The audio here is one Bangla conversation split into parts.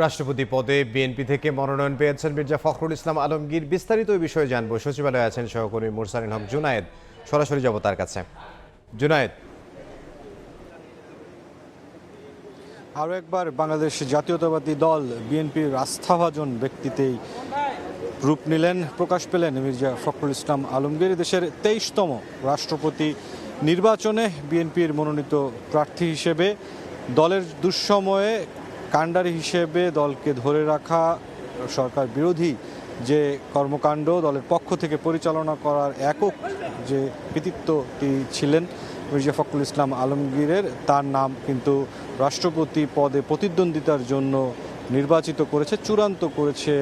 রাষ্ট্রপতি পদে বিএনপি থেকে মনোনয়ন পেয়েছেন মির্জা ফখরুল ইসলাম আলমগীর। বিস্তারিত এই বিষয়ে জানবো। সচিবালয়ে আছেন সহকর্মী মুরসালিন হক জুনায়েদ। সরাসরি যাব তার কাছে। জুনায়েদ, আরও একবার বাংলাদেশ জাতীয়তাবাদী দল বিএনপির আস্থাভাজন ব্যক্তিতেই রূপ নিলেন, প্রকাশ পেলেন মির্জা ফখরুল ইসলাম আলমগীর। দেশের 23তম রাষ্ট্রপতি নির্বাচনে বিএনপির মনোনীত প্রার্থী হিসেবে দলের দুঃসময়ে কাণ্ডারি হিসেবে দলকে ধরে রাখা সরকার বিরোধী যে কর্মকাণ্ড দলের পক্ষ থেকে পরিচালনা করার একক যে কৃতিত্বটি ছিলেন মির্জা ফখরুল ইসলাম আলমগীরের, তার নাম কিন্তু রাষ্ট্রপতি পদে প্রতিদ্বন্দ্বিতার জন্য নির্বাচিত করেছে, চূড়ান্ত করেছে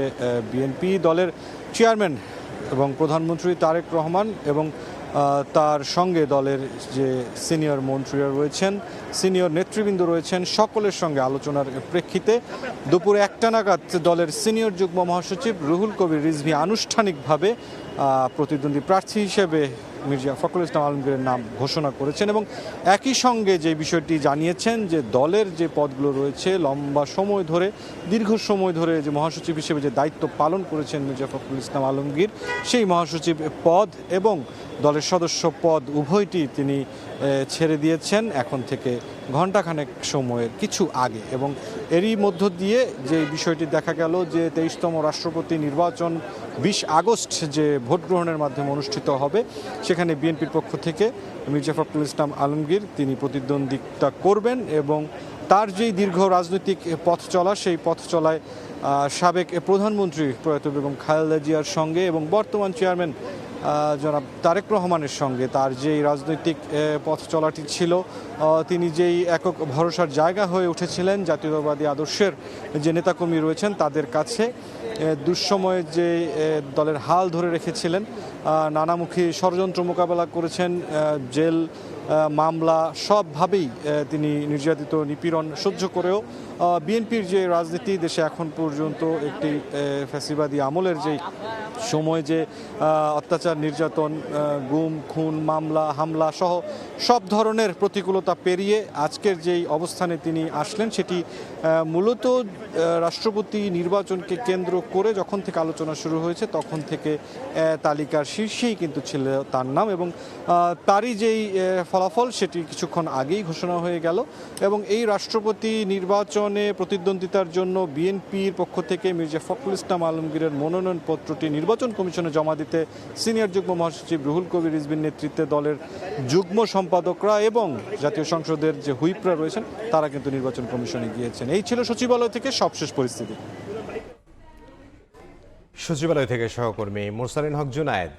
বিএনপি। দলের চেয়ারম্যান এবং প্রধানমন্ত্রী তারেক রহমান এবং তার সঙ্গে দলের যে সিনিয়র মন্ত্রীরা রয়েছেন, সিনিয়র নেতৃবৃন্দ রয়েছেন, সকলের সঙ্গে আলোচনার প্রেক্ষিতে দুপুরে 1টা নাগাদ দলের সিনিয়র যুগ্ম মহাসচিব রুহুল কবির রিজভী আনুষ্ঠানিকভাবে প্রতিদ্বন্দ্বী প্রার্থী হিসেবে মির্জা ফখরুল ইসলাম আলমগীরের নাম ঘোষণা করেছেন এবং একই সঙ্গে যে বিষয়টি জানিয়েছেন যে দলের যে পদগুলো রয়েছে লম্বা সময় ধরে, দীর্ঘ সময় ধরে যে মহাসচিব হিসেবে যে দায়িত্ব পালন করেছেন মির্জা ফখরুল ইসলাম আলমগীর, সেই মহাসচিব পদ এবং দলের সদস্য পদ উভয়টি তিনি ছেড়ে দিয়েছেন এখন থেকে ঘণ্টাখানেক সময়ের কিছু আগে। এবং এরই মধ্য দিয়ে যে বিষয়টি দেখা গেল যে 23তম রাষ্ট্রপতি নির্বাচন 20 আগস্ট যে ভোট গ্রহণের মাধ্যমে অনুষ্ঠিত হবে, সেখানে বিএনপির পক্ষ থেকে মির্জা ফখরুল ইসলাম আলমগীর তিনি প্রতিদ্বন্দ্বিতা করবেন এবং তার যেই দীর্ঘ রাজনৈতিক পথ চলা, সেই পথ চলায় সাবেক প্রধানমন্ত্রী প্রয়াত বেগম খালেদা জিয়ার সঙ্গে এবং বর্তমান চেয়ারম্যান জনাব তারেক রহমানের সঙ্গে তার যেই রাজনৈতিক পথ চলাটি ছিল, তিনি যেই একক ভরসার জায়গা হয়ে উঠেছিলেন জাতীয়তাবাদী আদর্শের যে নেতাকর্মী রয়েছেন তাদের কাছে, দুঃসময়ে যে দলের হাল ধরে রেখেছিলেন, নানামুখী ষড়যন্ত্র মোকাবেলা করেছেন, জেল মামলা সবভাবেই তিনি নির্যাতিত নিপীড়ন সহ্য করেও বিএনপির যে রাজনীতি দেশে এখন পর্যন্ত একটি ফ্যাসিবাদী আমলের যেই সময় যে অত্যাচার, নির্যাতন, গুম, খুন, মামলা, হামলা সহ সব ধরনের প্রতিকূলতা পেরিয়ে আজকের যেই অবস্থানে তিনি আসলেন, সেটি মূলত রাষ্ট্রপতি নির্বাচনকে কেন্দ্র করে যখন থেকে আলোচনা শুরু হয়েছে তখন থেকে তালিকার শীর্ষেই কিন্তু ছিল তার নাম এবং তারই যেই ফলাফল সেটি কিছুক্ষণ আগেই ঘোষণা হয়ে গেল। এবং এই রাষ্ট্রপতি নির্বাচনে প্রতিদ্বন্দ্বিতার জন্য বিএনপির পক্ষ থেকে মির্জা ফখরুল ইসলাম আলমগীরের মনোনয়নপত্রটি নির্বাচন কমিশনে জমা দিতে সিনিয়র যুগ্ম মহাসচিব রুহুল কবির রিজভীর নেতৃত্বে দলের যুগ্ম সম্পাদকরা এবং জাতীয় সংসদের যে হুইপরা রয়েছেন তারা কিন্তু নির্বাচন কমিশনে গিয়েছেন। এই ছিল সচিবালয় থেকে সবশেষ পরিস্থিতি। সচিবালয় থেকে সহকর্মী মুরসালিন হক জুনায়েদ।